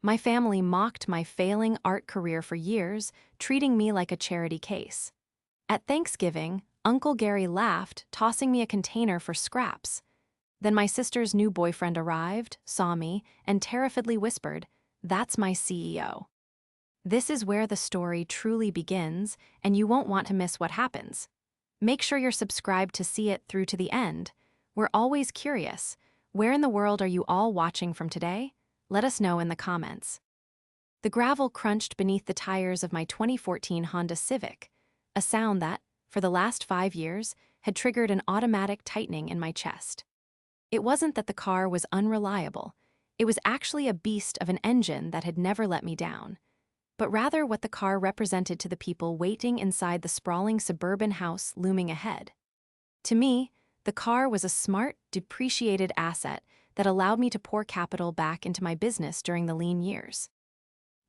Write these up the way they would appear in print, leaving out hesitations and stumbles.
My family mocked my failing art career for years, treating me like a charity case. At Thanksgiving, Uncle Gary laughed, tossing me a container for scraps. Then my sister's new boyfriend arrived, saw me, and terrifiedly whispered, "That's my CEO." This is where the story truly begins, and you won't want to miss what happens. Make sure you're subscribed to see it through to the end. We're always curious. Where in the world are you all watching from today? Let us know in the comments. The gravel crunched beneath the tires of my 2014 Honda Civic, a sound that, for the last 5 years, had triggered an automatic tightening in my chest. It wasn't that the car was unreliable. It was actually a beast of an engine that had never let me down, but rather what the car represented to the people waiting inside the sprawling suburban house looming ahead. To me, the car was a smart, depreciated asset that allowed me to pour capital back into my business during the lean years.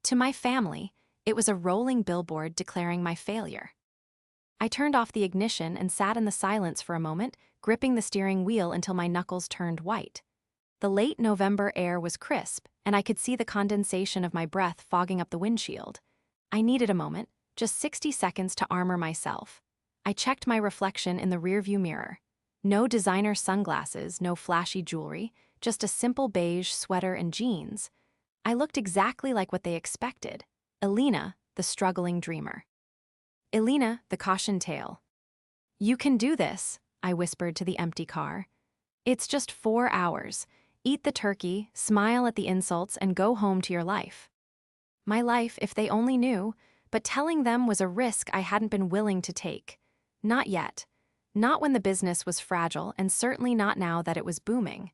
To my family, it was a rolling billboard declaring my failure. I turned off the ignition and sat in the silence for a moment, gripping the steering wheel until my knuckles turned white. The late November air was crisp, and I could see the condensation of my breath fogging up the windshield. I needed a moment, just 60 seconds to armor myself. I checked my reflection in the rearview mirror. No designer sunglasses, no flashy jewelry, just a simple beige sweater and jeans. I looked exactly like what they expected. Elena, the struggling dreamer. Elena, the caution tale. "You can do this," I whispered to the empty car. "It's just 4 hours. Eat the turkey, smile at the insults, and go home to your life." My life, if they only knew, but telling them was a risk I hadn't been willing to take. Not yet. Not when the business was fragile, and certainly not now that it was booming.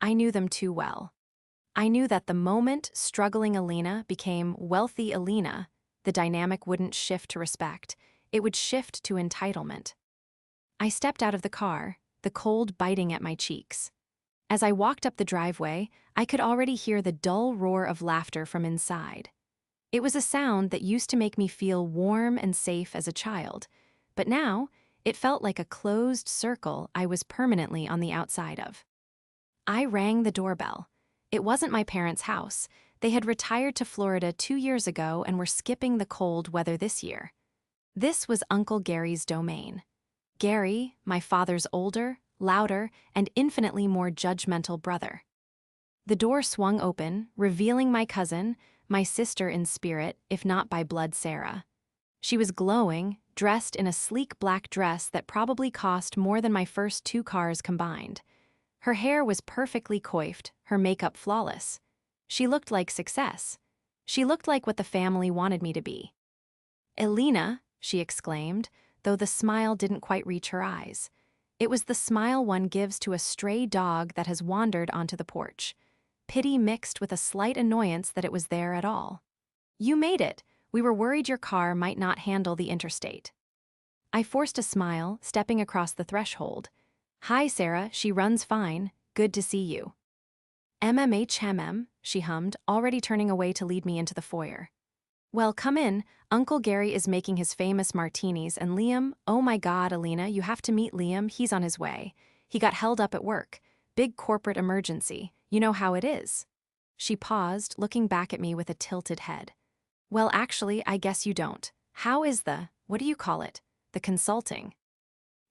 I knew them too well. I knew that the moment struggling Elena became wealthy Elena, the dynamic wouldn't shift to respect, it would shift to entitlement. I stepped out of the car, the cold biting at my cheeks. As I walked up the driveway, I could already hear the dull roar of laughter from inside. It was a sound that used to make me feel warm and safe as a child, but now it felt like a closed circle I was permanently on the outside of. I rang the doorbell. It wasn't my parents' house. They had retired to Florida 2 years ago and were skipping the cold weather this year. This was Uncle Gary's domain. Gary, my father's older, louder, and infinitely more judgmental brother. The door swung open, revealing my cousin, my sister in spirit, if not by blood, Sarah. She was glowing, dressed in a sleek black dress that probably cost more than my first 2 cars combined. Her hair was perfectly coiffed, her makeup flawless. She looked like success. She looked like what the family wanted me to be. "Elena," she exclaimed, though the smile didn't quite reach her eyes. It was the smile one gives to a stray dog that has wandered onto the porch. Pity mixed with a slight annoyance that it was there at all. "You made it. We were worried your car might not handle the interstate." I forced a smile, stepping across the threshold. "Hi, Sarah, she runs fine. Good to see you." "MMHMM," she hummed, already turning away to lead me into the foyer. "Well, come in. Uncle Gary is making his famous martinis, and Liam, oh my God, Alina, you have to meet Liam, he's on his way. He got held up at work. Big corporate emergency. You know how it is." She paused, looking back at me with a tilted head. "Well, actually, I guess you don't. How is what do you call it? The consulting?"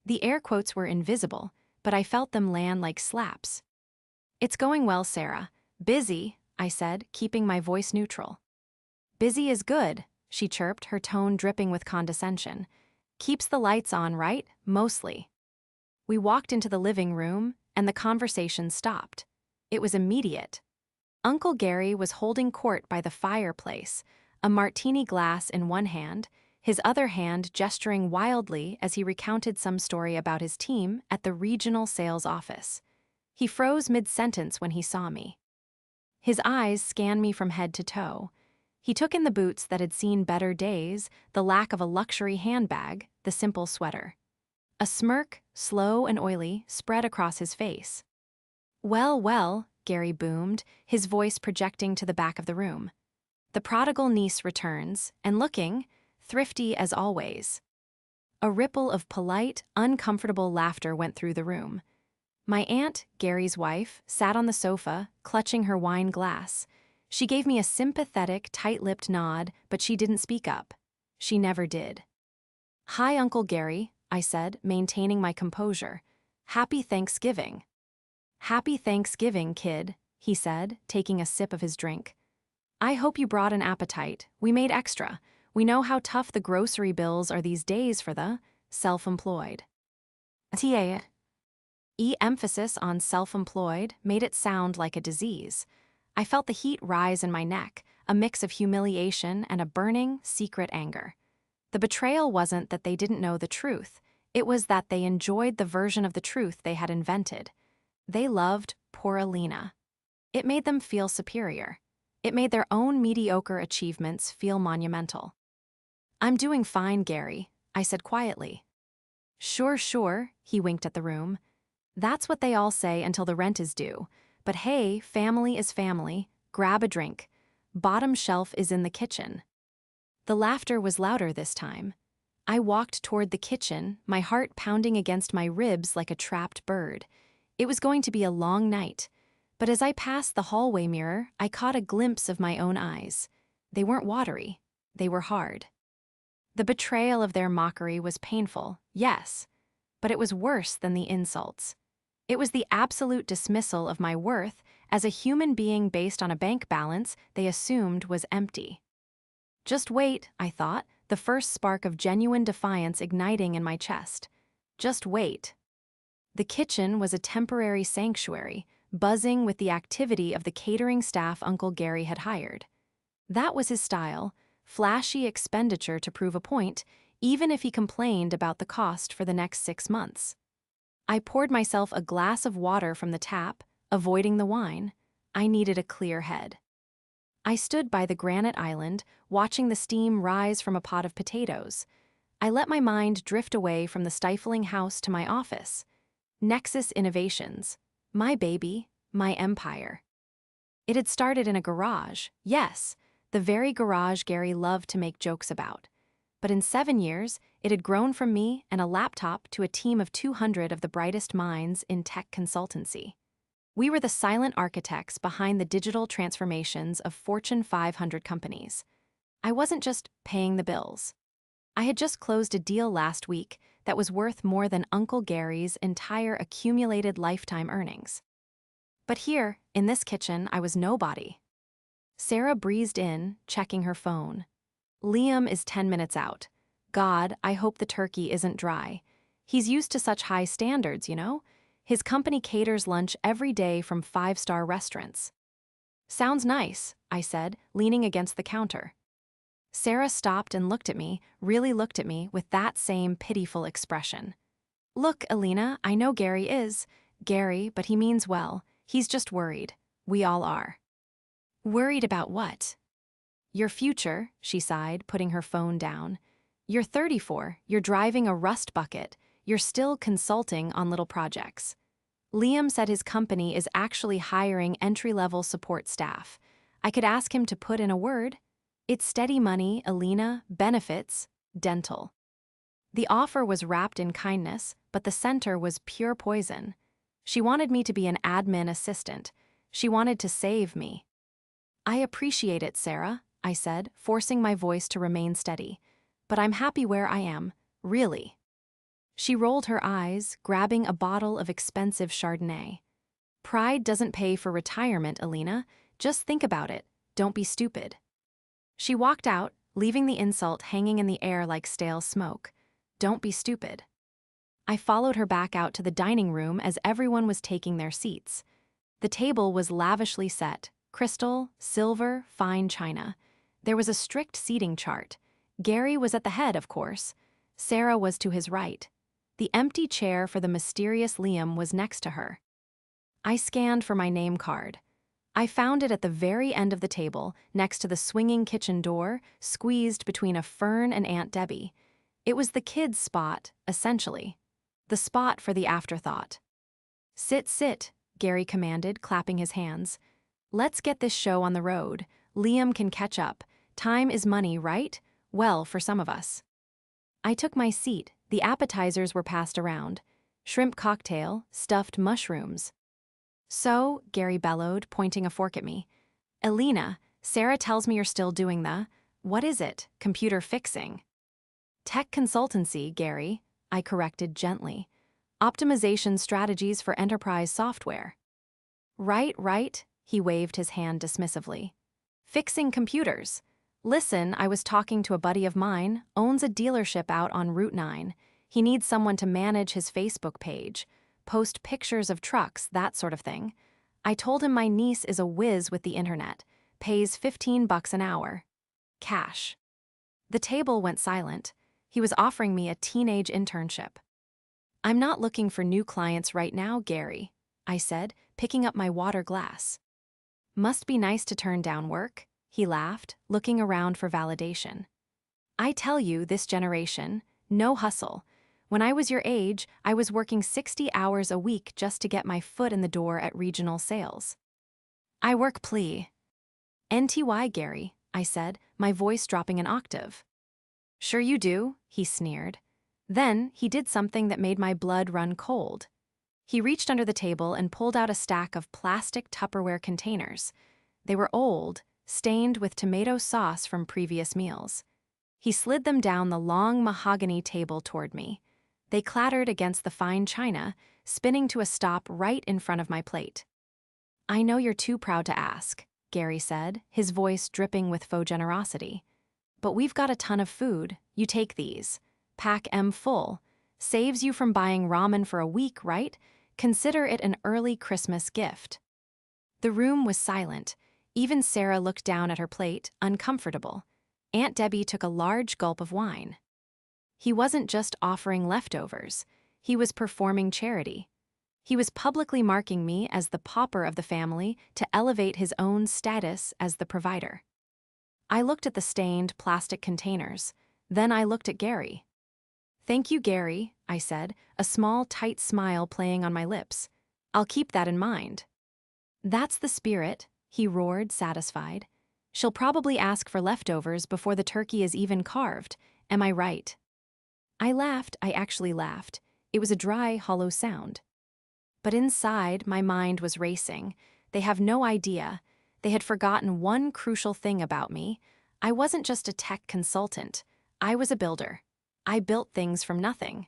The air quotes were invisible, but I felt them land like slaps. "It's going well, Sarah. Busy," I said, keeping my voice neutral. "Busy is good," she chirped, her tone dripping with condescension. "Keeps the lights on, right? Mostly." We walked into the living room, and the conversation stopped. It was immediate. Uncle Gary was holding court by the fireplace, a martini glass in one hand, his other hand gesturing wildly as he recounted some story about his team at the regional sales office. He froze mid-sentence when he saw me. His eyes scanned me from head to toe. He took in the boots that had seen better days, the lack of a luxury handbag, the simple sweater. A smirk, slow and oily, spread across his face. "Well, well," Gary boomed, his voice projecting to the back of the room. "The prodigal niece returns, and looking thrifty as always." A ripple of polite, uncomfortable laughter went through the room. My aunt, Gary's wife, sat on the sofa, clutching her wine glass. She gave me a sympathetic, tight-lipped nod, but she didn't speak up. She never did. "Hi, Uncle Gary," I said, maintaining my composure. "Happy Thanksgiving." "Happy Thanksgiving, kid," he said, taking a sip of his drink. "I hope you brought an appetite. We made extra. We know how tough the grocery bills are these days for the self-employed." Emphasis on self-employed made it sound like a disease. I felt the heat rise in my neck, a mix of humiliation and a burning, secret anger. The betrayal wasn't that they didn't know the truth. It was that they enjoyed the version of the truth they had invented. They loved poor Alina. It made them feel superior. It made their own mediocre achievements feel monumental. "I'm doing fine, Gary," I said quietly. "Sure, sure," he winked at the room. "That's what they all say until the rent is due. But hey, family is family. Grab a drink. Bottom shelf is in the kitchen." The laughter was louder this time. I walked toward the kitchen, my heart pounding against my ribs like a trapped bird. It was going to be a long night. But as I passed the hallway mirror, I caught a glimpse of my own eyes. They weren't watery. They were hard. The betrayal of their mockery was painful, yes, but it was worse than the insults. It was the absolute dismissal of my worth as a human being based on a bank balance they assumed was empty. Just wait, I thought, the first spark of genuine defiance igniting in my chest. Just wait. The kitchen was a temporary sanctuary, buzzing with the activity of the catering staff Uncle Gary had hired. That was his style, flashy expenditure to prove a point, even if he complained about the cost for the next 6 months. I poured myself a glass of water from the tap, avoiding the wine. I needed a clear head. I stood by the granite island, watching the steam rise from a pot of potatoes. I let my mind drift away from the stifling house to my office. Nexus Innovations. My baby, my empire. It had started in a garage, yes, the very garage Gary loved to make jokes about. But in 7 years, it had grown from me and a laptop to a team of 200 of the brightest minds in tech consultancy. We were the silent architects behind the digital transformations of Fortune 500 companies. I wasn't just paying the bills. I had just closed a deal last week that was worth more than Uncle Gary's entire accumulated lifetime earnings. But here, in this kitchen, I was nobody. Sarah breezed in, checking her phone. "Liam is 10 minutes out. God, I hope the turkey isn't dry. He's used to such high standards, you know? His company caters lunch every day from 5-star restaurants." "Sounds nice," I said, leaning against the counter. Sarah stopped and looked at me, really looked at me with that same pitiful expression. "Look, Alina, I know Gary is Gary, but he means well. He's just worried. We all are." "Worried about what?" "Your future," she sighed, putting her phone down. "You're 34, you're driving a rust bucket, you're still consulting on little projects. Liam said his company is actually hiring entry-level support staff. I could ask him to put in a word. It's steady money, Alina, benefits, dental." The offer was wrapped in kindness, but the center was pure poison. She wanted me to be an admin assistant. She wanted to save me. "I appreciate it, Sarah," I said, forcing my voice to remain steady. "But I'm happy where I am, really." She rolled her eyes, grabbing a bottle of expensive Chardonnay. "Pride doesn't pay for retirement, Alina. Just think about it. Don't be stupid." She walked out, leaving the insult hanging in the air like stale smoke. Don't be stupid. I followed her back out to the dining room as everyone was taking their seats. The table was lavishly set, crystal, silver, fine china. There was a strict seating chart. Gary was at the head, of course. Sarah was to his right. The empty chair for the mysterious Liam was next to her. I scanned for my name card. I found it at the very end of the table, next to the swinging kitchen door, squeezed between a fern and Aunt Debbie. It was the kids' spot, essentially. The spot for the afterthought. "Sit, sit," Gary commanded, clapping his hands. "Let's get this show on the road. Liam can catch up. Time is money, right? Well, for some of us." I took my seat. The appetizers were passed around. Shrimp cocktail, stuffed mushrooms. "So," Gary bellowed, pointing a fork at me, Elena, Sarah tells me you're still doing what is it, computer fixing? Tech consultancy, Gary, I corrected gently. Optimization strategies for enterprise software. Right, he waved his hand dismissively. Fixing computers. Listen, I was talking to a buddy of mine, owns a dealership out on Route 9. He needs someone to manage his Facebook page, post pictures of trucks, that sort of thing. I told him my niece is a whiz with the internet, pays $15 an hour. Cash. The table went silent. He was offering me a teenage internship. I'm not looking for new clients right now, Gary, I said, picking up my water glass. Must be nice to turn down work, he laughed, looking around for validation. I tell you, this generation, no hustle. When I was your age, I was working 60 hours a week just to get my foot in the door at regional sales. I work NTY, Gary, I said, my voice dropping an octave. Sure you do, he sneered. Then he did something that made my blood run cold. He reached under the table and pulled out a stack of plastic Tupperware containers. They were old, stained with tomato sauce from previous meals. He slid them down the long mahogany table toward me. They clattered against the fine china, spinning to a stop right in front of my plate. I know you're too proud to ask, Gary said, his voice dripping with faux generosity. But we've got a ton of food. You take these. Pack M full. Saves you from buying ramen for a week, right? Consider it an early Christmas gift. The room was silent. Even Sarah looked down at her plate, uncomfortable. Aunt Debbie took a large gulp of wine. He wasn't just offering leftovers. He was performing charity. He was publicly marking me as the pauper of the family to elevate his own status as the provider. I looked at the stained plastic containers. Then I looked at Gary. Thank you, Gary, I said, a small, tight smile playing on my lips. I'll keep that in mind. That's the spirit, he roared, satisfied. She'll probably ask for leftovers before the turkey is even carved. Am I right? I laughed. I actually laughed. It was a dry, hollow sound. But inside, my mind was racing. They have no idea. They had forgotten one crucial thing about me. I wasn't just a tech consultant. I was a builder. I built things from nothing.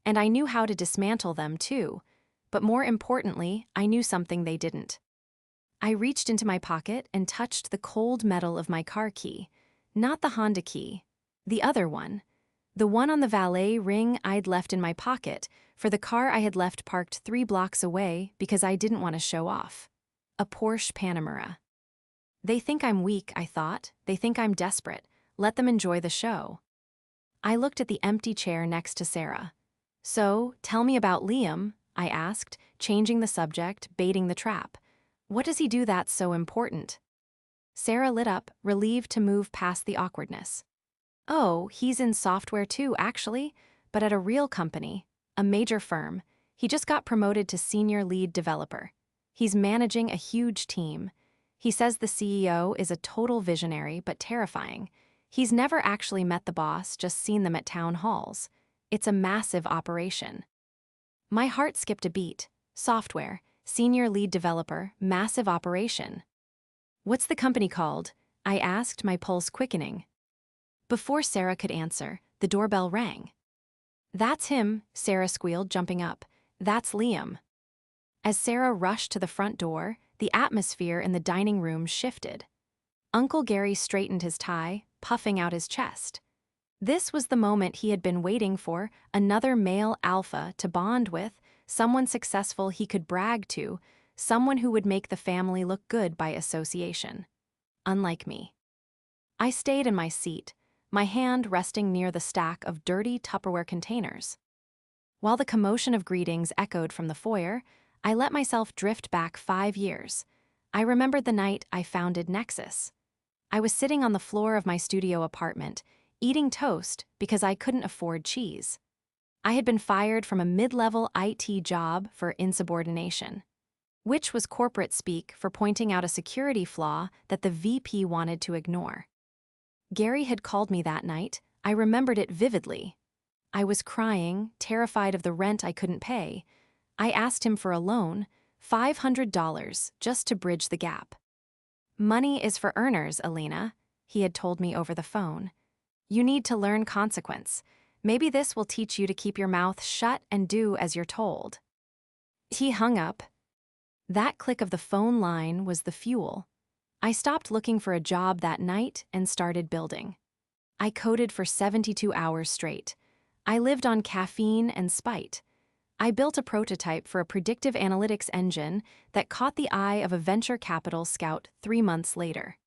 And I knew how to dismantle them, too. But more importantly, I knew something they didn't. I reached into my pocket and touched the cold metal of my car key. Not the Honda key. The other one. The one on the valet ring I'd left in my pocket for the car I had left parked 3 blocks away because I didn't want to show off. A Porsche Panamera. They think I'm weak, I thought. They think I'm desperate. Let them enjoy the show. I looked at the empty chair next to Sarah. So, tell me about Liam, I asked, changing the subject, baiting the trap. What does he do that's so important? Sarah lit up, relieved to move past the awkwardness. Oh, he's in software too, actually, but at a real company, a major firm. He just got promoted to senior lead developer. He's managing a huge team. He says the CEO is a total visionary but terrifying. He's never actually met the boss, just seen them at town halls. It's a massive operation. My heart skipped a beat. Software, senior lead developer, massive operation. What's the company called? I asked, my pulse quickening. Before Sarah could answer, the doorbell rang. That's him, Sarah squealed, jumping up. That's Liam. As Sarah rushed to the front door, the atmosphere in the dining room shifted. Uncle Gary straightened his tie, puffing out his chest. This was the moment he had been waiting for, another male alpha to bond with, someone successful he could brag to, someone who would make the family look good by association. Unlike me. I stayed in my seat, my hand resting near the stack of dirty Tupperware containers. While the commotion of greetings echoed from the foyer, I let myself drift back 5 years. I remembered the night I founded Nexus. I was sitting on the floor of my studio apartment, eating toast because I couldn't afford cheese. I had been fired from a mid-level IT job for insubordination, which was corporate speak for pointing out a security flaw that the VP wanted to ignore. Gary had called me that night. I remembered it vividly. I was crying, terrified of the rent I couldn't pay. I asked him for a loan, $500, just to bridge the gap. Money is for earners, Alina, he had told me over the phone. You need to learn consequence. Maybe this will teach you to keep your mouth shut and do as you're told. He hung up. That click of the phone line was the fuel. I stopped looking for a job that night and started building. I coded for 72 hours straight. I lived on caffeine and spite. I built a prototype for a predictive analytics engine that caught the eye of a venture capital scout 3 months later.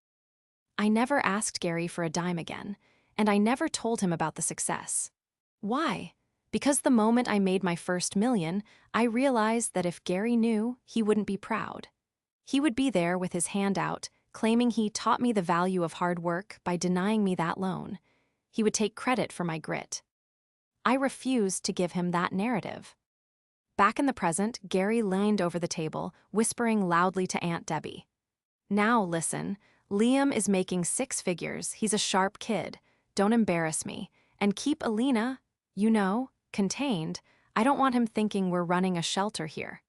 I never asked Gary for a dime again, and I never told him about the success. Why? Because the moment I made my first million, I realized that if Gary knew, he wouldn't be proud. He would be there with his hand out, claiming he taught me the value of hard work by denying me that loan. He would take credit for my grit. I refused to give him that narrative. Back in the present, Gary leaned over the table, whispering loudly to Aunt Debbie. Now listen, Liam is making 6 figures. He's a sharp kid. Don't embarrass me. And keep Alina, contained. I don't want him thinking we're running a shelter here.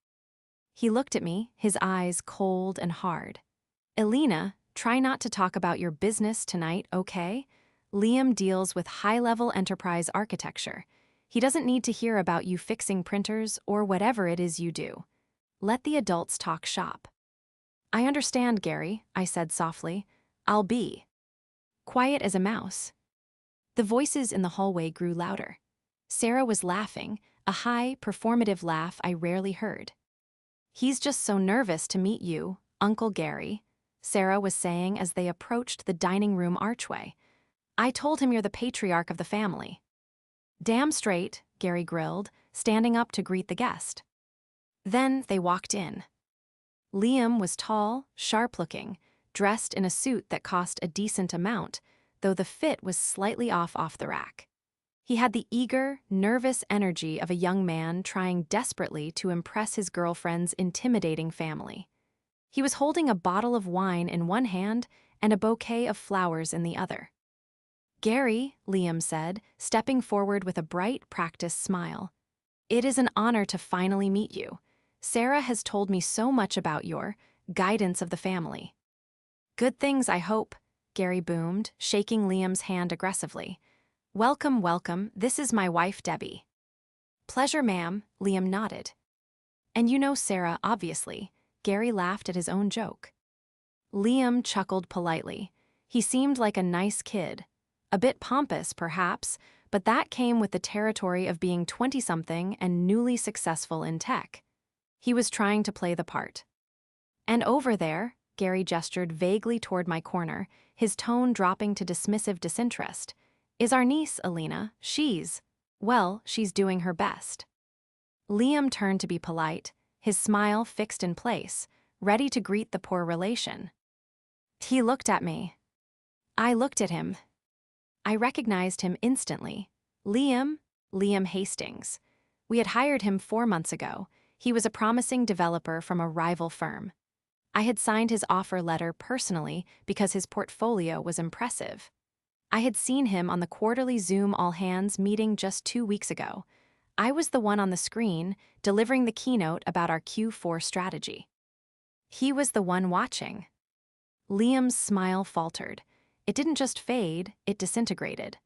He looked at me, his eyes cold and hard. Alina, try not to talk about your business tonight, okay? Liam deals with high-level enterprise architecture. He doesn't need to hear about you fixing printers or whatever it is you do. Let the adults talk shop. I understand, Gary, I said softly. I'll be quiet as a mouse. The voices in the hallway grew louder. Sarah was laughing, a high, performative laugh I rarely heard. He's just so nervous to meet you, Uncle Gary, Sarah was saying as they approached the dining room archway. I told him you're the patriarch of the family. Damn straight, Gary grilled, standing up to greet the guest. Then they walked in. Liam was tall, sharp-looking, dressed in a suit that cost a decent amount, though the fit was slightly off the rack. He had the eager, nervous energy of a young man trying desperately to impress his girlfriend's intimidating family. He was holding a bottle of wine in one hand and a bouquet of flowers in the other. Gary, Liam said, stepping forward with a bright, practiced smile. It is an honor to finally meet you. Sarah has told me so much about your guidance of the family. Good things, I hope, Gary boomed, shaking Liam's hand aggressively. Welcome, welcome, this is my wife, Debbie. Pleasure, ma'am, Liam nodded. And you know Sarah, obviously, Gary laughed at his own joke. Liam chuckled politely. He seemed like a nice kid. A bit pompous, perhaps, but that came with the territory of being 20-something and newly successful in tech. He was trying to play the part. And over there, Gary gestured vaguely toward my corner, his tone dropping to dismissive disinterest, is our niece, Alina. She's doing her best. Liam turned to be polite, his smile fixed in place, ready to greet the poor relation. He looked at me. I looked at him. I recognized him instantly. Liam Hastings. We had hired him 4 months ago. He was a promising developer from a rival firm. I had signed his offer letter personally because his portfolio was impressive. I had seen him on the quarterly Zoom all-hands meeting just 2 weeks ago. I was the one on the screen, delivering the keynote about our Q4 strategy. He was the one watching. Liam's smile faltered. It didn't just fade, it disintegrated.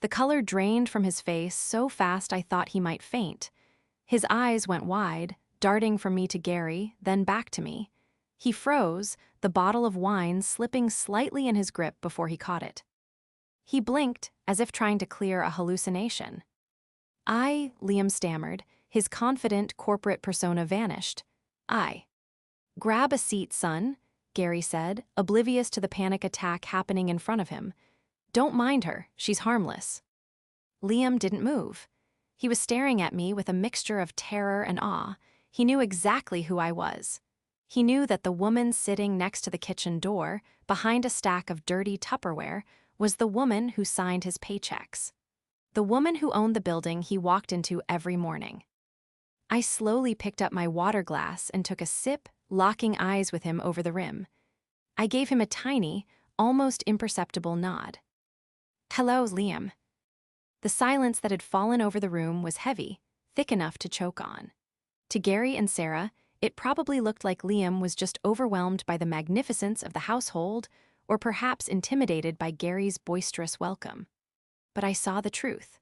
The color drained from his face so fast I thought he might faint. His eyes went wide, darting from me to Gary, then back to me. He froze, the bottle of wine slipping slightly in his grip before he caught it. He blinked, as if trying to clear a hallucination. Liam stammered, his confident corporate persona vanished. Grab a seat, son, Gary said, oblivious to the panic attack happening in front of him. Don't mind her, she's harmless. Liam didn't move. He was staring at me with a mixture of terror and awe. He knew exactly who I was. He knew that the woman sitting next to the kitchen door, behind a stack of dirty Tupperware, was the woman who signed his paychecks. The woman who owned the building he walked into every morning. I slowly picked up my water glass and took a sip, locking eyes with him over the rim. I gave him a tiny, almost imperceptible nod. Hello, Liam. The silence that had fallen over the room was heavy, thick enough to choke on. To Gary and Sarah, It probably looked like Liam was just overwhelmed by the magnificence of the household, or perhaps intimidated by Gary's boisterous welcome. But I saw the truth.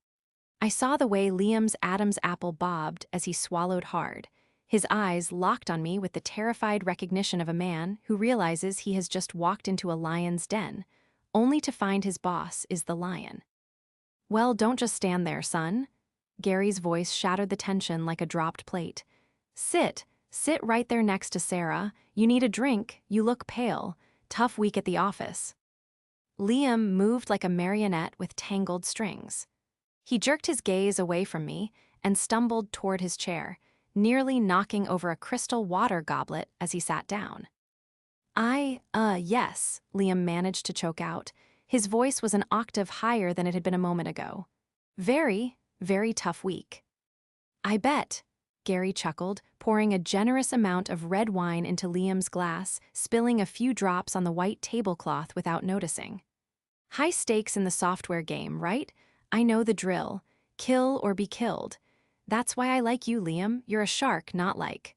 I saw the way Liam's Adam's apple bobbed as he swallowed hard, his eyes locked on me with the terrified recognition of a man who realizes he has just walked into a lion's den, only to find his boss is the lion. "Well, don't just stand there, son." Gary's voice shattered the tension like a dropped plate. Sit right there next to Sarah. You need a drink, you look pale. Tough week at the office." Liam moved like a marionette with tangled strings. He jerked his gaze away from me and stumbled toward his chair, nearly knocking over a crystal water goblet as he sat down. Yes, Liam managed to choke out. His voice was an octave higher than it had been a moment ago. Very, very tough week." "I bet," Gary chuckled, pouring a generous amount of red wine into Liam's glass, spilling a few drops on the white tablecloth without noticing. "High stakes in the software game, right? I know the drill. Kill or be killed. That's why I like you, Liam. You're a shark, not like."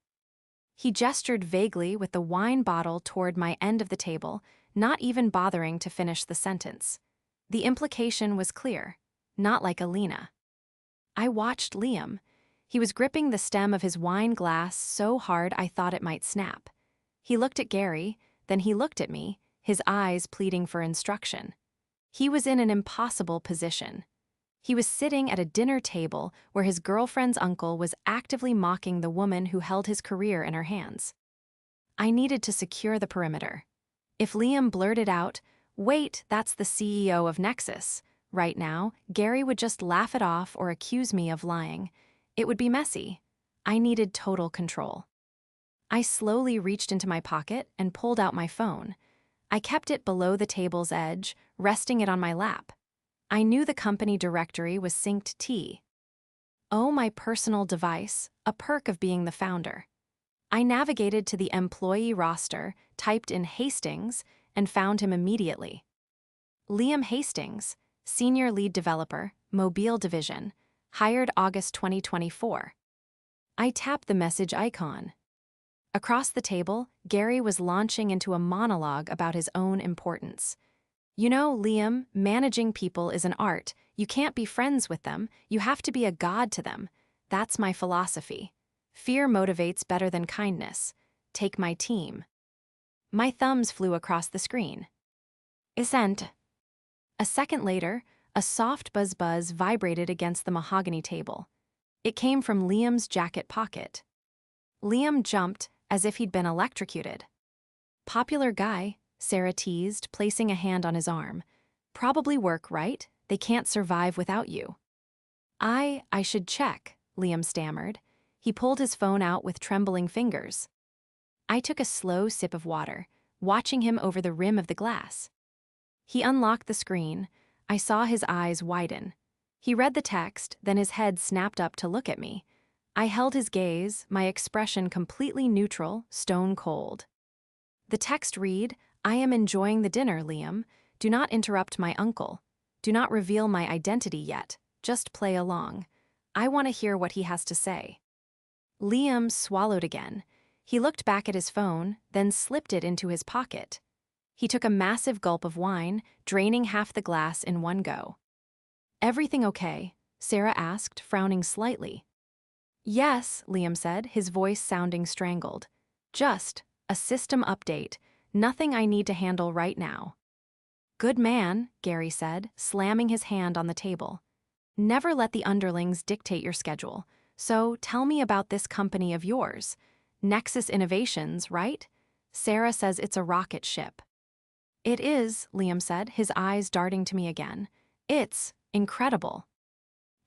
He gestured vaguely with the wine bottle toward my end of the table, not even bothering to finish the sentence. The implication was clear. Not like Alina. I watched Liam. He was gripping the stem of his wine glass so hard I thought it might snap. He looked at Gary, then he looked at me, his eyes pleading for instruction. He was in an impossible position. He was sitting at a dinner table where his girlfriend's uncle was actively mocking the woman who held his career in her hands. I needed to secure the perimeter. If Liam blurted out, "Wait, that's the CEO of Nexus," right now, Gary would just laugh it off or accuse me of lying. It would be messy. I needed total control. I slowly reached into my pocket and pulled out my phone. I kept it below the table's edge, resting it on my lap. I knew the company directory was synced T. Oh, my personal device, a perk of being the founder. I navigated to the employee roster, typed in Hastings, and found him immediately. Liam Hastings, Senior Lead Developer, Mobile Division, hired August 2024. I tapped the message icon. Across the table, Gary was launching into a monologue about his own importance. "You know, Liam, managing people is an art. You can't be friends with them. You have to be a god to them. That's my philosophy. Fear motivates better than kindness. Take my team." My thumbs flew across the screen. "Isn't." A second later, a soft buzz vibrated against the mahogany table. It came from Liam's jacket pocket. Liam jumped as if he'd been electrocuted. "Popular guy," Sarah teased, placing a hand on his arm. "Probably work, right? They can't survive without you." I should check," Liam stammered. He pulled his phone out with trembling fingers. I took a slow sip of water, watching him over the rim of the glass. He unlocked the screen. I saw his eyes widen. He read the text, then his head snapped up to look at me. I held his gaze, my expression completely neutral, stone cold. The text read, "I am enjoying the dinner, Liam. Do not interrupt my uncle. Do not reveal my identity yet. Just play along. I want to hear what he has to say." Liam swallowed again. He looked back at his phone, then slipped it into his pocket. He took a massive gulp of wine, draining half the glass in one go. "Everything okay?" Sarah asked, frowning slightly. "Yes," Liam said, his voice sounding strangled. "Just a system update. Nothing I need to handle right now." "Good man," Gary said, slamming his hand on the table. "Never let the underlings dictate your schedule. So tell me about this company of yours. Nexus Innovations, right? Sarah says it's a rocket ship." "It is," Liam said, his eyes darting to me again. "It's incredible."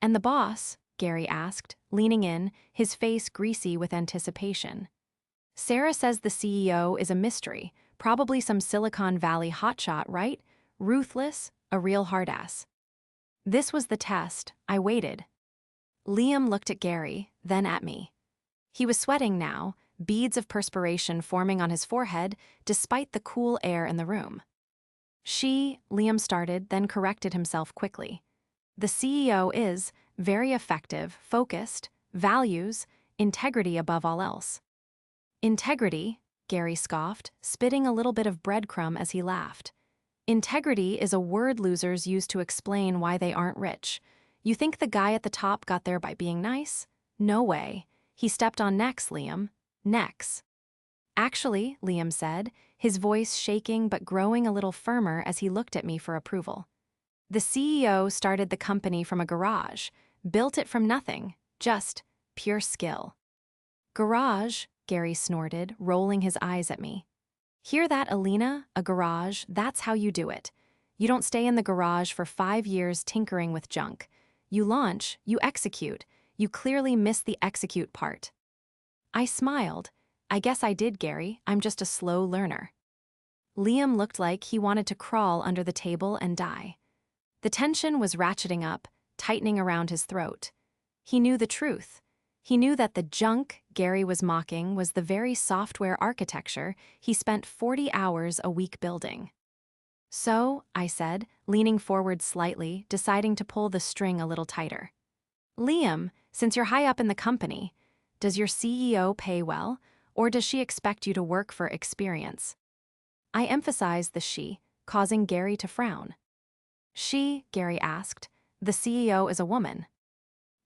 "And the boss?" Gary asked, leaning in, his face greasy with anticipation. "Sarah says the CEO is a mystery, probably some Silicon Valley hotshot, right? Ruthless, a real hardass." This was the test. I waited. Liam looked at Gary, then at me. He was sweating now, beads of perspiration forming on his forehead despite the cool air in the room. Liam started, then corrected himself quickly. "The CEO is very effective, focused, values, integrity above all else." Integrity, Gary scoffed, spitting a little bit of breadcrumb as he laughed. Integrity is a word losers use to explain why they aren't rich. You think the guy at the top got there by being nice? No way. He stepped on necks, Liam. Necks. Actually, Liam said, his voice shaking but growing a little firmer as he looked at me for approval. The CEO started the company from a garage, built it from nothing, just pure skill. Garage, Gary snorted, rolling his eyes at me. Hear that, Alina? A garage, that's how you do it. You don't stay in the garage for 5 years tinkering with junk. You launch, you execute. You clearly missed the execute part. I smiled. I guess I did, Gary. I'm just a slow learner. Liam looked like he wanted to crawl under the table and die. The tension was ratcheting up, tightening around his throat. He knew the truth. He knew that the junk Gary was mocking was the very software architecture he spent 40 hours a week building. So, I said, leaning forward slightly, deciding to pull the string a little tighter. Liam, since you're high up in the company, does your CEO pay well, or does she expect you to work for experience? I emphasized the she, causing Gary to frown. She, Gary asked, the CEO is a woman.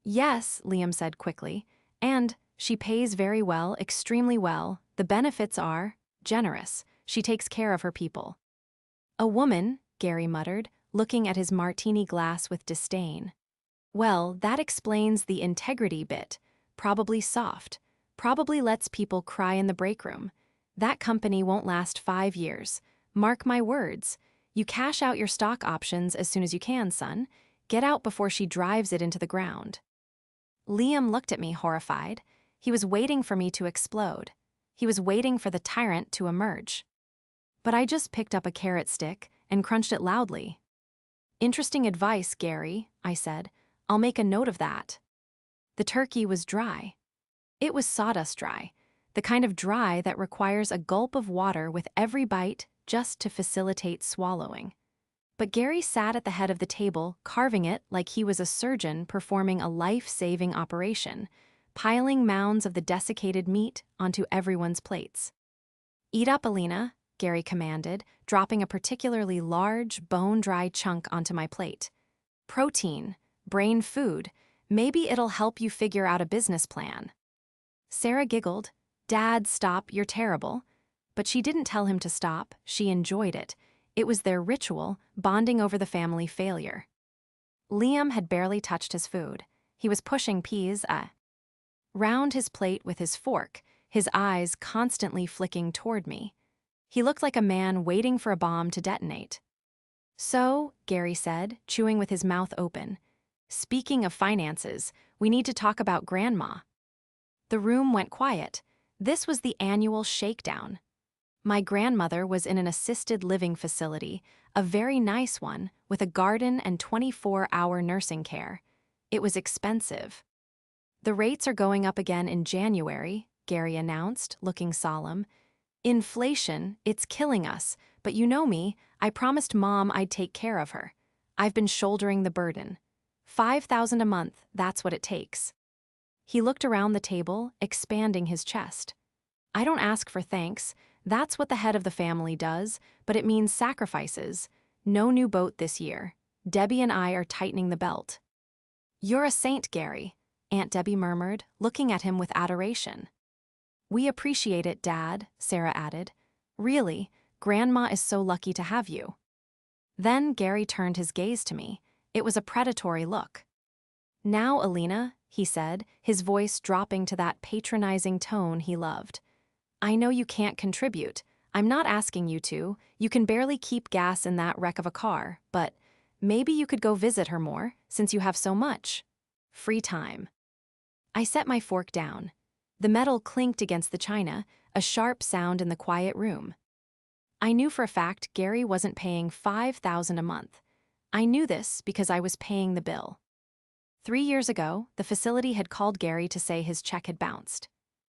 Yes, Liam said quickly, and she pays very well, extremely well. The benefits are generous. She takes care of her people. A woman, Gary muttered, looking at his martini glass with disdain. Well, that explains the integrity bit. Probably soft. Probably lets people cry in the break room. That company won't last 5 years. Mark my words. You cash out your stock options as soon as you can, son. Get out before she drives it into the ground. Liam looked at me horrified. He was waiting for me to explode. He was waiting for the tyrant to emerge. But I just picked up a carrot stick and crunched it loudly. Interesting advice, Gary, I said. I'll make a note of that. The turkey was dry. It was sawdust dry, the kind of dry that requires a gulp of water with every bite just to facilitate swallowing. But Gary sat at the head of the table, carving it like he was a surgeon performing a life-saving operation, piling mounds of the desiccated meat onto everyone's plates. Eat up, Alina, Gary commanded, dropping a particularly large, bone-dry chunk onto my plate. Protein, brain food, maybe it'll help you figure out a business plan. Sarah giggled. Dad, stop, you're terrible. But she didn't tell him to stop, she enjoyed it. It was their ritual, bonding over the family failure. Liam had barely touched his food. He was pushing peas round his plate with his fork, his eyes constantly flicking toward me. He looked like a man waiting for a bomb to detonate. So, Gary said, chewing with his mouth open, speaking of finances, we need to talk about Grandma. The room went quiet. This was the annual shakedown. My grandmother was in an assisted living facility, a very nice one, with a garden and 24-hour nursing care. It was expensive. The rates are going up again in January, Gary announced, looking solemn. Inflation, it's killing us, but you know me, I promised Mom I'd take care of her. I've been shouldering the burden. $5,000 a month, that's what it takes. He looked around the table, expanding his chest. I don't ask for thanks. That's what the head of the family does, but it means sacrifices. No new boat this year. Debbie and I are tightening the belt. You're a saint, Gary, Aunt Debbie murmured, looking at him with adoration. We appreciate it, Dad, Sarah added. Really, Grandma is so lucky to have you. Then Gary turned his gaze to me. It was a predatory look. Now, Alina, he said, his voice dropping to that patronizing tone he loved. I know you can't contribute. I'm not asking you to. You can barely keep gas in that wreck of a car, but maybe you could go visit her more, since you have so much free time. I set my fork down. The metal clinked against the china, a sharp sound in the quiet room. I knew for a fact Gary wasn't paying $5,000 a month. I knew this because I was paying the bill. 3 years ago, the facility had called Gary to say his check had bounced.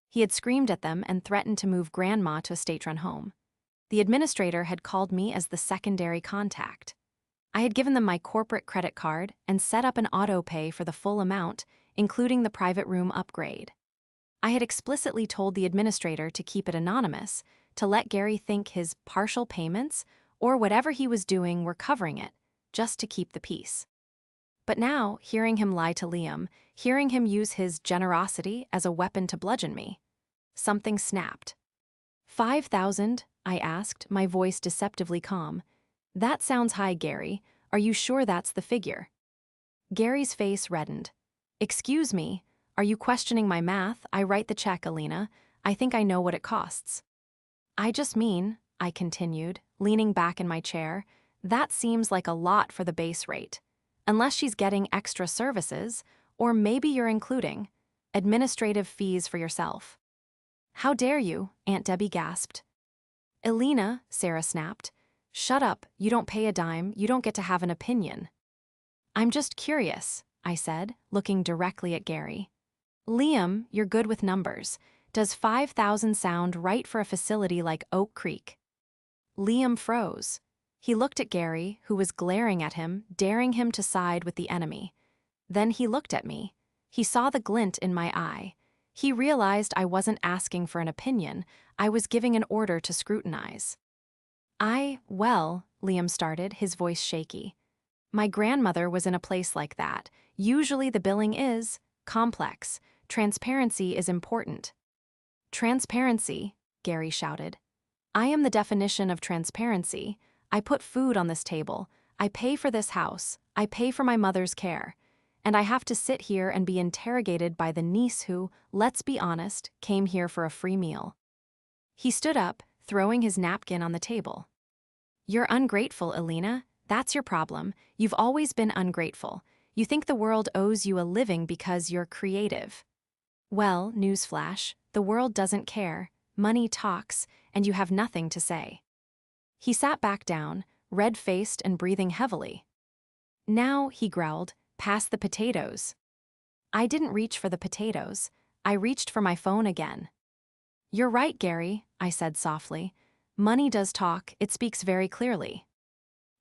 He had screamed at them and threatened to move Grandma to a state-run home. The administrator had called me as the secondary contact. I had given them my corporate credit card and set up an auto pay for the full amount, including the private room upgrade. I had explicitly told the administrator to keep it anonymous, to let Gary think his partial payments or whatever he was doing were covering it, just to keep the peace. But now, hearing him lie to Liam, hearing him use his generosity as a weapon to bludgeon me, something snapped. 5,000? I asked, my voice deceptively calm. That sounds high, Gary. Are you sure that's the figure? Gary's face reddened. Excuse me, are you questioning my math? I write the check, Alina. I think I know what it costs. I just mean, I continued, leaning back in my chair, that seems like a lot for the base rate. Unless she's getting extra services, or maybe you're including administrative fees for yourself. How dare you? Aunt Debbie gasped. Alina, Sarah snapped. Shut up, you don't pay a dime, you don't get to have an opinion. I'm just curious, I said, looking directly at Gary. Liam, you're good with numbers. Does 5,000 sound right for a facility like Oak Creek? Liam froze. He looked at Gary, who was glaring at him, daring him to side with the enemy. Then he looked at me. He saw the glint in my eye. He realized I wasn't asking for an opinion, I was giving an order to scrutinize. Well, Liam started, his voice shaky. My grandmother was in a place like that. Usually the billing is complex. Transparency is important. Transparency, Gary shouted. I am the definition of transparency. I put food on this table. I pay for this house. I pay for my mother's care. And I have to sit here and be interrogated by the niece who, let's be honest, came here for a free meal. He stood up, throwing his napkin on the table. You're ungrateful, Alina. That's your problem. You've always been ungrateful. You think the world owes you a living because you're creative. Well, newsflash, the world doesn't care. Money talks, and you have nothing to say. He sat back down, red-faced and breathing heavily. Now, he growled, pass the potatoes. I didn't reach for the potatoes. I reached for my phone again. You're right, Gary, I said softly. Money does talk, it speaks very clearly.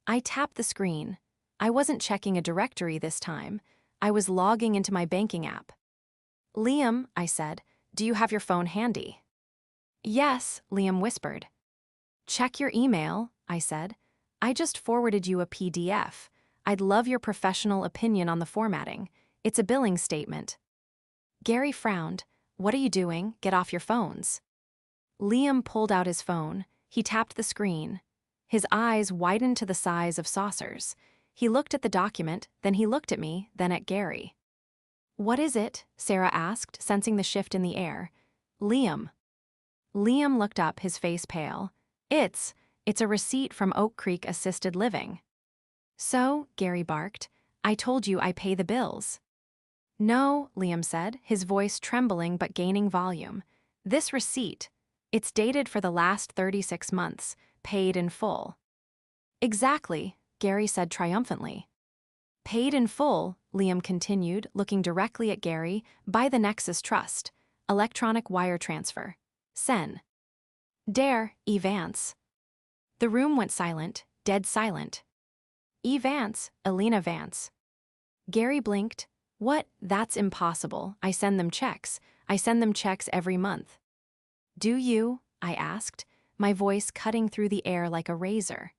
I tapped the screen. I wasn't checking a directory this time. I was logging into my banking app. Liam, I said, do you have your phone handy? Yes, Liam whispered. Check your email, I said. I just forwarded you a PDF. I'd love your professional opinion on the formatting. It's a billing statement. Gary frowned. What are you doing? Get off your phones. Liam pulled out his phone. He tapped the screen. His eyes widened to the size of saucers. He looked at the document, then he looked at me, then at Gary. What is it? Sarah asked, sensing the shift in the air. Liam. Liam looked up, his face pale. It's a receipt from Oak Creek Assisted Living. So, Gary barked, I told you I pay the bills. No, Liam said, his voice trembling but gaining volume. This receipt, it's dated for the last 36 months, paid in full. Exactly, Gary said triumphantly. Paid in full, Liam continued, looking directly at Gary, by the Nexus Trust, electronic wire transfer. Sen. Dare, E. Vance. The room went silent, dead silent. E. Vance, Alina Vance. Gary blinked. What? That's impossible. I send them checks. I send them checks every month. Do you? I asked, my voice cutting through the air like a razor.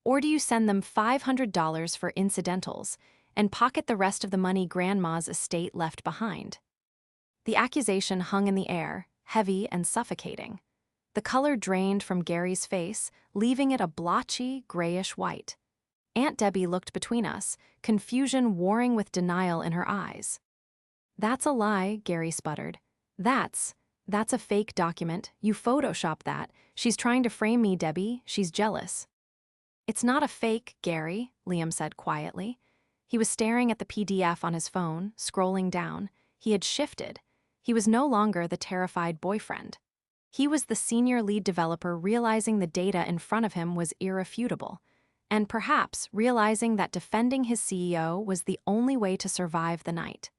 Or do you send them $500 for incidentals and pocket the rest of the money Grandma's estate left behind? The accusation hung in the air, heavy and suffocating. The color drained from Gary's face, leaving it a blotchy, grayish white. Aunt Debbie looked between us, confusion warring with denial in her eyes. That's a lie, Gary sputtered. That's a fake document. You photoshopped that. She's trying to frame me, Debbie. She's jealous. It's not a fake, Gary, Liam said quietly. He was staring at the PDF on his phone, scrolling down. He had shifted. He was no longer the terrified boyfriend. He was the senior lead developer realizing the data in front of him was irrefutable, and perhaps realizing that defending his CEO was the only way to survive the night.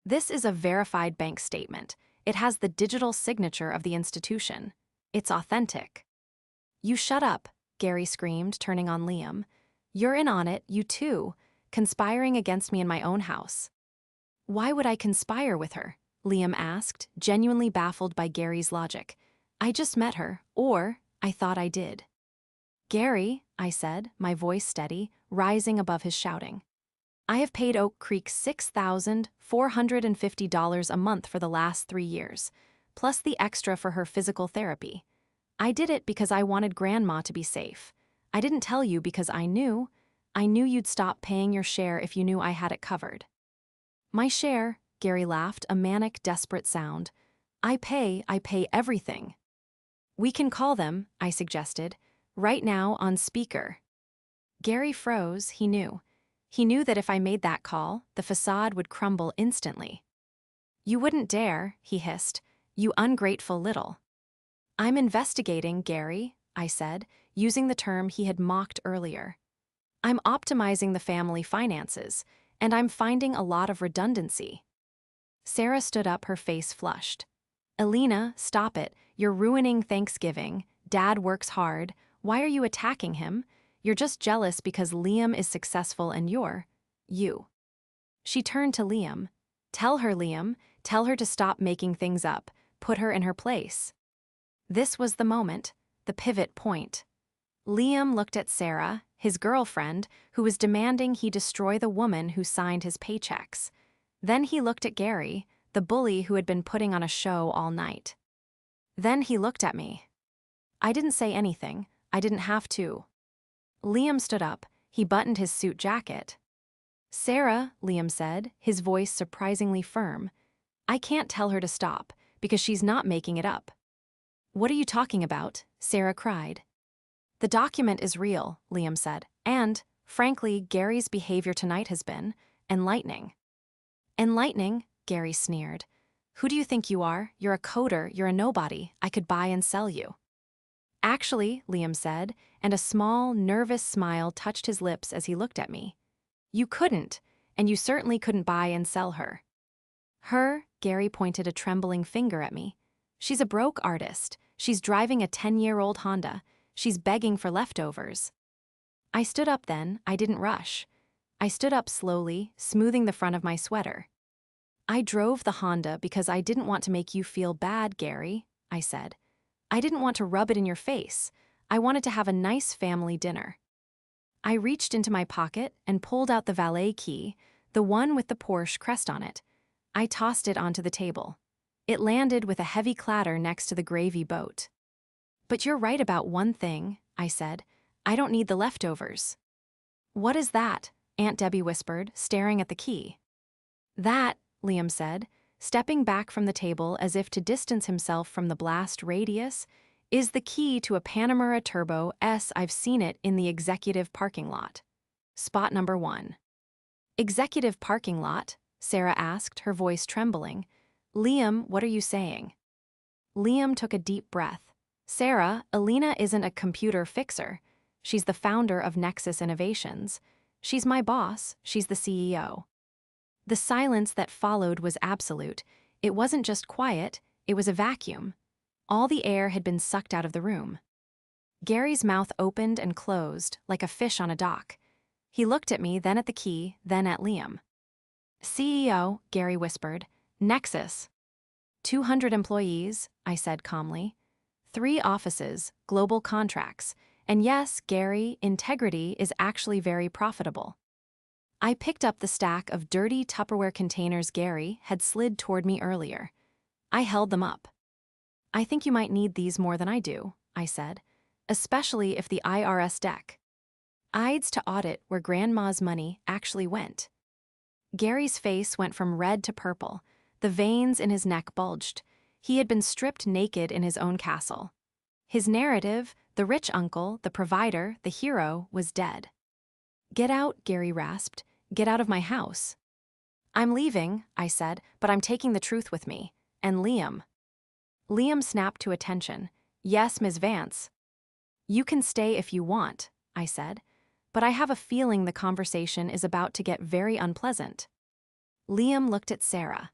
This is a verified bank statement. It has the digital signature of the institution. It's authentic. You shut up, Gary screamed, turning on Liam. You're in on it, you too, conspiring against me in my own house. Why would I conspire with her? Liam asked, genuinely baffled by Gary's logic. I just met her, or I thought I did. Gary, I said, my voice steady, rising above his shouting. I have paid Oak Creek $6,450 a month for the last 3 years, plus the extra for her physical therapy. I did it because I wanted Grandma to be safe. I didn't tell you because I knew you'd stop paying your share if you knew I had it covered. My share, Gary laughed, a manic, desperate sound. I pay everything. We can call them, I suggested, right now on speaker. Gary froze, he knew. He knew that if I made that call, the facade would crumble instantly. You wouldn't dare, he hissed. You ungrateful little. I'm investigating, Gary, I said, using the term he had mocked earlier. I'm optimizing the family finances, and I'm finding a lot of redundancy. Sarah stood up, her face flushed. Alina, stop it. You're ruining Thanksgiving. Dad works hard. Why are you attacking him? You're just jealous because Liam is successful and you. She turned to Liam. Tell her, Liam. Tell her to stop making things up. Put her in her place. This was the moment, the pivot point. Liam looked at Sarah, his girlfriend, who was demanding he destroy the woman who signed his paychecks. Then he looked at Gary, the bully who had been putting on a show all night. Then he looked at me. I didn't say anything. I didn't have to. Liam stood up. He buttoned his suit jacket. Sarah, Liam said, his voice surprisingly firm. I can't tell her to stop, because she's not making it up. What are you talking about? Sarah cried. The document is real, Liam said, and, frankly, Gary's behavior tonight has been enlightening. Enlightening? Gary sneered. Who do you think you are? You're a coder, you're a nobody. I could buy and sell you. Actually, Liam said, and a small, nervous smile touched his lips as he looked at me. You couldn't, and you certainly couldn't buy and sell her. Her, Gary pointed a trembling finger at me. She's a broke artist. She's driving a 10-year-old Honda. She's begging for leftovers. I stood up then, I didn't rush. I stood up slowly, smoothing the front of my sweater. I drove the Honda because I didn't want to make you feel bad, Gary, I said. I didn't want to rub it in your face. I wanted to have a nice family dinner. I reached into my pocket and pulled out the valet key, the one with the Porsche crest on it. I tossed it onto the table. It landed with a heavy clatter next to the gravy boat. But you're right about one thing, I said. I don't need the leftovers. What is that? Aunt Debbie whispered, staring at the key. That, Liam said, stepping back from the table as if to distance himself from the blast radius, is the key to a Panamera Turbo S. I've seen it in the executive parking lot. Spot number 1. Executive parking lot? Sarah asked, her voice trembling. Liam, what are you saying? Liam took a deep breath. Sarah, Alina isn't a computer fixer. She's the founder of Nexus Innovations. She's my boss. She's the CEO. The silence that followed was absolute. It wasn't just quiet, it was a vacuum. All the air had been sucked out of the room. Gary's mouth opened and closed, like a fish on a dock. He looked at me, then at the key, then at Liam. CEO, Gary whispered. Nexus. 200 employees, I said calmly. 3 offices, global contracts. And yes, Gary, integrity is actually very profitable. I picked up the stack of dirty Tupperware containers Gary had slid toward me earlier. I held them up. I think you might need these more than I do, I said, especially if the IRS deck. Ides to audit where Grandma's money actually went. Gary's face went from red to purple. The veins in his neck bulged. He had been stripped naked in his own castle. His narrative, the rich uncle, the provider, the hero, was dead. Get out, Gary rasped. Get out of my house. I'm leaving, I said, but I'm taking the truth with me. And Liam. Liam snapped to attention. Yes, Ms. Vance. You can stay if you want, I said, but I have a feeling the conversation is about to get very unpleasant. Liam looked at Sarah.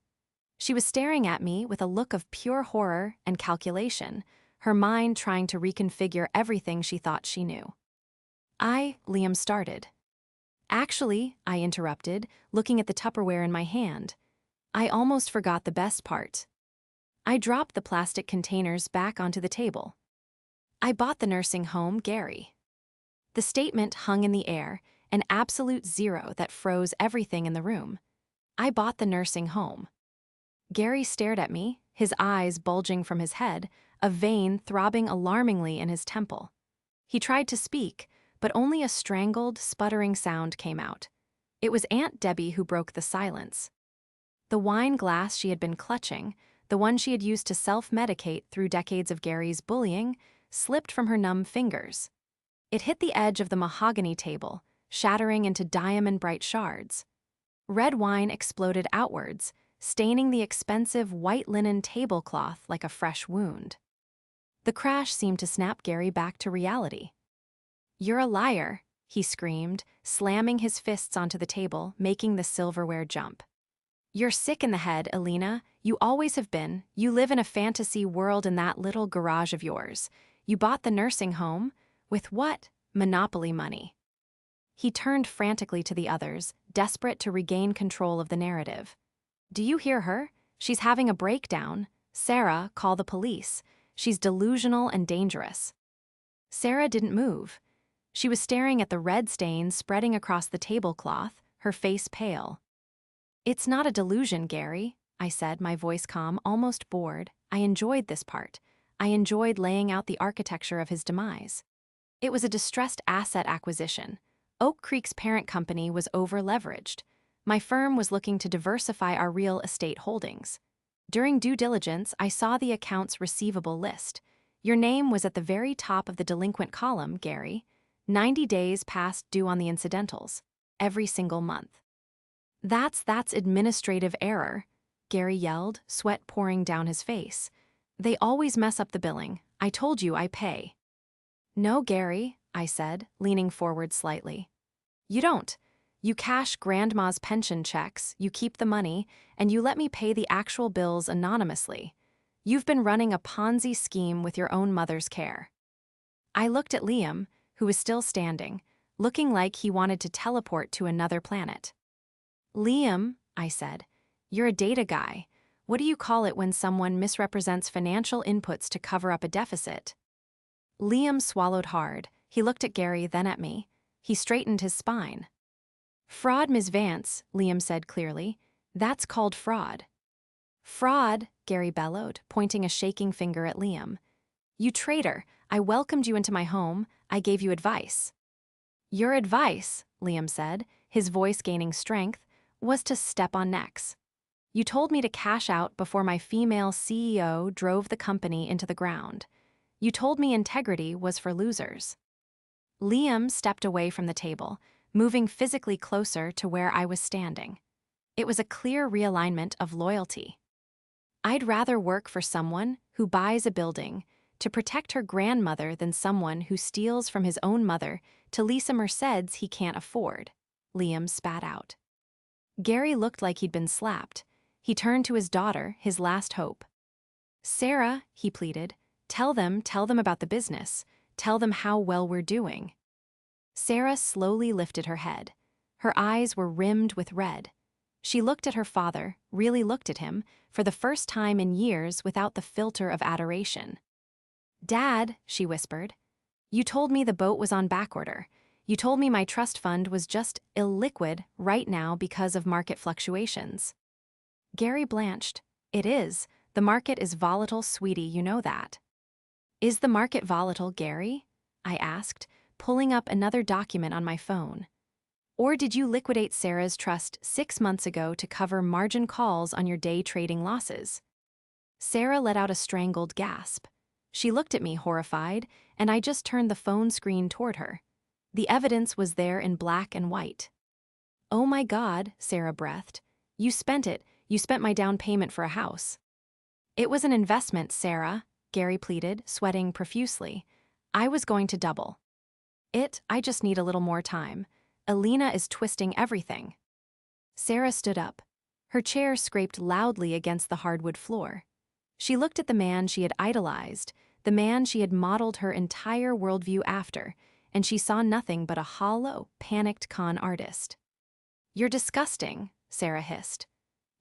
She was staring at me with a look of pure horror and calculation, her mind trying to reconfigure everything she thought she knew. Liam started. Actually, I interrupted, looking at the Tupperware in my hand. I almost forgot the best part. I dropped the plastic containers back onto the table. I bought the nursing home, Gary. The statement hung in the air, an absolute zero that froze everything in the room. I bought the nursing home. Gary stared at me, his eyes bulging from his head, a vein throbbing alarmingly in his temple. He tried to speak, but only a strangled, sputtering sound came out. It was Aunt Debbie who broke the silence. The wine glass she had been clutching, the one she had used to self-medicate through decades of Gary's bullying, slipped from her numb fingers. It hit the edge of the mahogany table, shattering into diamond-bright shards. Red wine exploded outwards, staining the expensive white linen tablecloth like a fresh wound. The crash seemed to snap Gary back to reality. "You're a liar," he screamed, slamming his fists onto the table, making the silverware jump. "You're sick in the head, Alina. You always have been. You live in a fantasy world in that little garage of yours. You bought the nursing home. With what? Monopoly money." He turned frantically to the others, desperate to regain control of the narrative. "Do you hear her? She's having a breakdown. Sarah, call the police. She's delusional and dangerous." Sarah didn't move. She was staring at the red stains spreading across the tablecloth, her face pale. "It's not a delusion, Gary," I said, my voice calm, almost bored. I enjoyed this part. I enjoyed laying out the architecture of his demise. It was a distressed asset acquisition. Oak Creek's parent company was over-leveraged. My firm was looking to diversify our real estate holdings. During due diligence, I saw the accounts receivable list. Your name was at the very top of the delinquent column, Gary. 90 days past due on the incidentals. Every single month. That's administrative error," Gary yelled, sweat pouring down his face. "They always mess up the billing. I told you I pay." "No, Gary," I said, leaning forward slightly. "You don't. You cash Grandma's pension checks, you keep the money, and you let me pay the actual bills anonymously. You've been running a Ponzi scheme with your own mother's care." I looked at Liam, who was still standing, looking like he wanted to teleport to another planet. "Liam," I said, "you're a data guy. What do you call it when someone misrepresents financial inputs to cover up a deficit?" Liam swallowed hard. He looked at Gary, then at me. He straightened his spine. "Fraud, Ms. Vance," Liam said clearly. "That's called fraud." "Fraud," Gary bellowed, pointing a shaking finger at Liam. "You traitor. I welcomed you into my home. I gave you advice." "Your advice," Liam said, his voice gaining strength, "was to step on necks. You told me to cash out before my female CEO drove the company into the ground. You told me integrity was for losers." Liam stepped away from the table, moving physically closer to where I was standing. It was a clear realignment of loyalty. I'd rather work for someone who buys a building to protect her grandmother than someone who steals from his own mother to lease a Mercedes he can't afford, Liam spat out. Gary looked like he'd been slapped. He turned to his daughter, his last hope. "Sarah," he pleaded, tell them about the business. Tell them how well we're doing." Sarah slowly lifted her head. Her eyes were rimmed with red. She looked at her father, really looked at him, for the first time in years without the filter of adoration. "Dad," she whispered, "you told me the boat was on backorder. You told me my trust fund was just illiquid right now because of market fluctuations." Gary blanched. "It is. The market is volatile, sweetie, you know that." "Is the market volatile, Gary?" I asked, pulling up another document on my phone. "Or did you liquidate Sarah's trust 6 months ago to cover margin calls on your day trading losses?" Sarah let out a strangled gasp. She looked at me horrified, and I just turned the phone screen toward her. The evidence was there in black and white. "Oh my God," Sarah breathed. You spent it. You spent my down payment for a house." "It was an investment, Sarah," Gary pleaded, sweating profusely. "I was going to double it. I just need a little more time. Alina is twisting everything." Sarah stood up. Her chair scraped loudly against the hardwood floor. She looked at the man she had idolized, the man she had modeled her entire worldview after, and she saw nothing but a hollow, panicked con artist. "You're disgusting," Sarah hissed.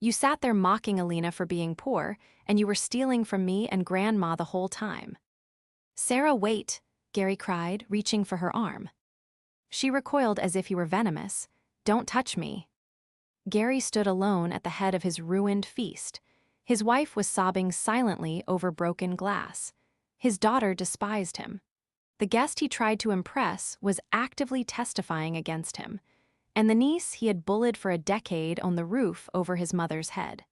You sat there mocking Alina for being poor, and you were stealing from me and Grandma the whole time. Sarah, wait, Gary cried, reaching for her arm. She recoiled as if he were venomous. Don't touch me. Gary stood alone at the head of his ruined feast. His wife was sobbing silently over broken glass. His daughter despised him. The guest he tried to impress was actively testifying against him, and the niece he had bullied for a decade on the roof over his mother's head.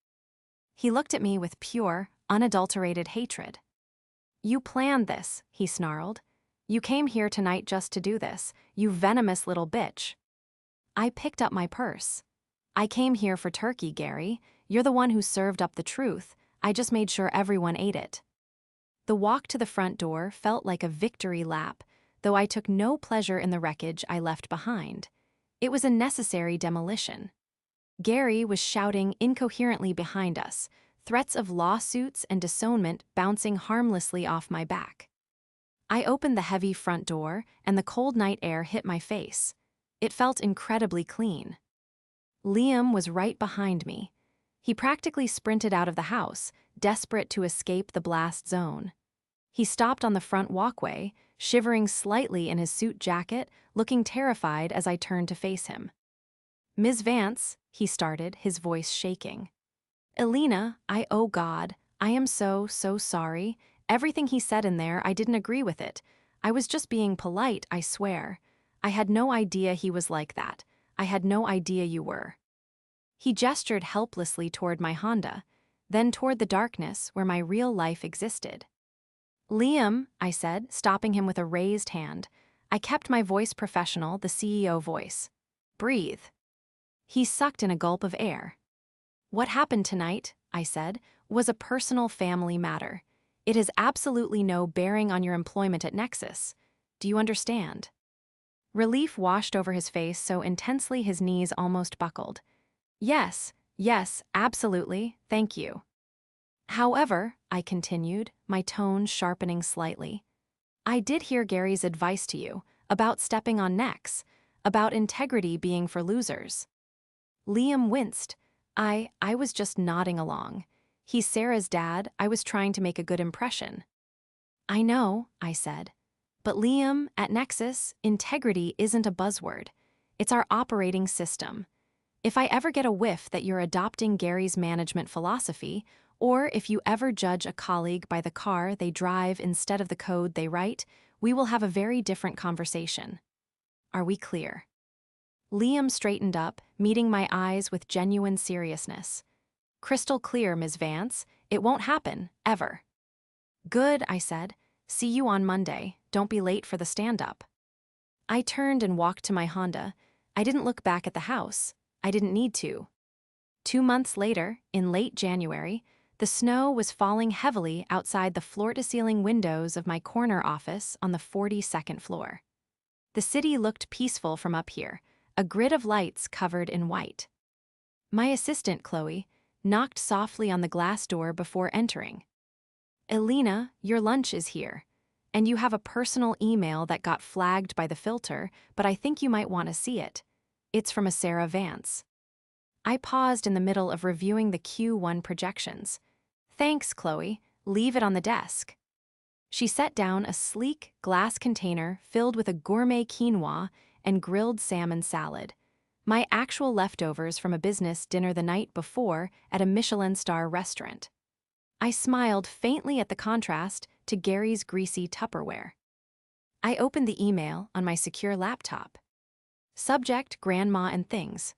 He looked at me with pure, unadulterated hatred. You planned this, he snarled. You came here tonight just to do this, you venomous little bitch. I picked up my purse. I came here for turkey, Gary. You're the one who served up the truth. I just made sure everyone ate it. The walk to the front door felt like a victory lap, though I took no pleasure in the wreckage I left behind. It was a necessary demolition. Gary was shouting incoherently behind us, threats of lawsuits and disownment bouncing harmlessly off my back. I opened the heavy front door, and the cold night air hit my face. It felt incredibly clean. Liam was right behind me. He practically sprinted out of the house, desperate to escape the blast zone. He stopped on the front walkway, shivering slightly in his suit jacket, looking terrified as I turned to face him. Ms. Vance, he started, his voice shaking. Alina, oh God, I am so sorry. Everything he said in there, I didn't agree with it. I was just being polite, I swear. I had no idea he was like that. I had no idea you were. He gestured helplessly toward my Honda, then toward the darkness where my real life existed. Liam, I said, stopping him with a raised hand. I kept my voice professional, the CEO voice. Breathe. He sucked in a gulp of air. What happened tonight, I said, was a personal family matter. It has absolutely no bearing on your employment at Nexus. Do you understand? Relief washed over his face so intensely his knees almost buckled. Yes, absolutely, thank you. However, I continued, my tone sharpening slightly, I did hear Gary's advice to you, about stepping on necks, about integrity being for losers. Liam winced. I was just nodding along. He's Sarah's dad, I was trying to make a good impression. I know, I said. But Liam, at Nexus, integrity isn't a buzzword. It's our operating system. If I ever get a whiff that you're adopting Gary's management philosophy, or if you ever judge a colleague by the car they drive instead of the code they write, we will have a very different conversation. Are we clear? Liam straightened up, meeting my eyes with genuine seriousness. Crystal clear, Ms. Vance. It won't happen, ever. Good, I said. See you on Monday. Don't be late for the stand-up. I turned and walked to my Honda. I didn't look back at the house. I didn't need to. 2 months later, in late January, the snow was falling heavily outside the floor-to-ceiling windows of my corner office on the 42nd floor. The city looked peaceful from up here, a grid of lights covered in white. My assistant, Chloe, knocked softly on the glass door before entering. Alina, your lunch is here, and you have a personal email that got flagged by the filter, but I think you might want to see it. It's from a Sarah Vance. I paused in the middle of reviewing the Q1 projections. Thanks, Chloe. Leave it on the desk. She set down a sleek glass container filled with a gourmet quinoa and grilled salmon salad, my actual leftovers from a business dinner the night before at a Michelin star restaurant. I smiled faintly at the contrast to Gary's greasy Tupperware. I opened the email on my secure laptop. Subject, Grandma and Things.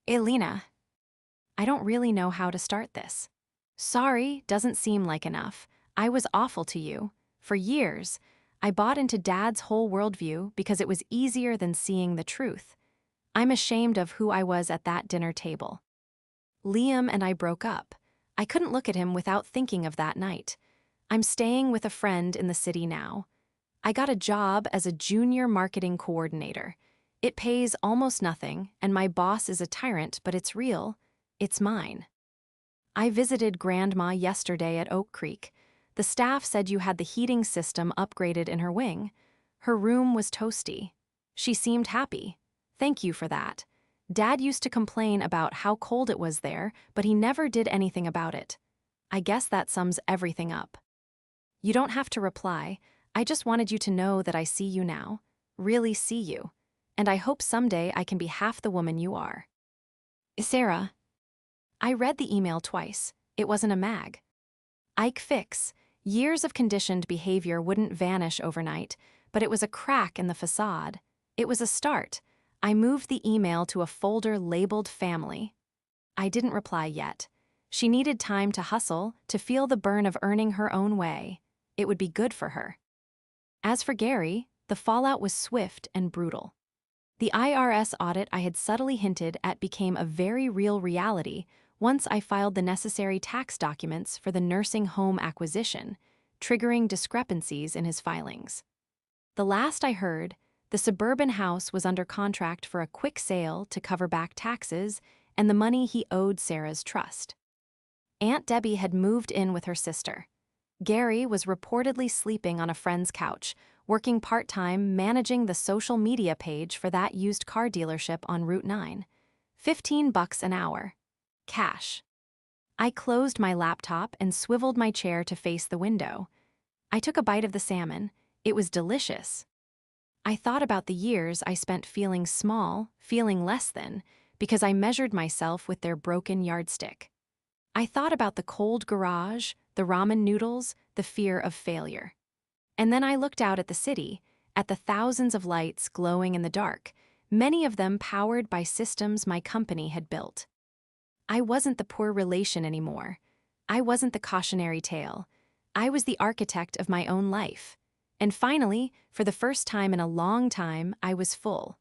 Alina, I don't really know how to start this. Sorry doesn't seem like enough. I was awful to you. For years, I bought into Dad's whole worldview because it was easier than seeing the truth. I'm ashamed of who I was at that dinner table. Liam and I broke up. I couldn't look at him without thinking of that night. I'm staying with a friend in the city now. I got a job as a junior marketing coordinator. It pays almost nothing, and my boss is a tyrant, but it's real. It's mine. I visited Grandma yesterday at Oak Creek. The staff said you had the heating system upgraded in her wing. Her room was toasty. She seemed happy. Thank you for that. Dad used to complain about how cold it was there, but he never did anything about it. I guess that sums everything up. You don't have to reply. I just wanted you to know that I see you now. Really see you. And I hope someday I can be half the woman you are. Sarah. I read the email twice. It wasn't a mag. Ike fix. Years of conditioned behavior wouldn't vanish overnight, but it was a crack in the facade. It was a start. I moved the email to a folder labeled family. I didn't reply yet. She needed time to hustle, to feel the burn of earning her own way. It would be good for her. As for Gary, the fallout was swift and brutal. The IRS audit I had subtly hinted at became a very real reality once I filed the necessary tax documents for the nursing home acquisition, triggering discrepancies in his filings. The last I heard, the suburban house was under contract for a quick sale to cover back taxes and the money he owed Sarah's trust. Aunt Debbie had moved in with her sister. Gary was reportedly sleeping on a friend's couch, working part-time managing the social media page for that used car dealership on Route 9. $15 an hour. Cash. I closed my laptop and swiveled my chair to face the window. I took a bite of the salmon. It was delicious. I thought about the years I spent feeling small, feeling less than, because I measured myself with their broken yardstick. I thought about the cold garage, the ramen noodles, the fear of failure. And then I looked out at the city, at the thousands of lights glowing in the dark, many of them powered by systems my company had built. I wasn't the poor relation anymore. I wasn't the cautionary tale. I was the architect of my own life. And finally, for the first time in a long time, I was full.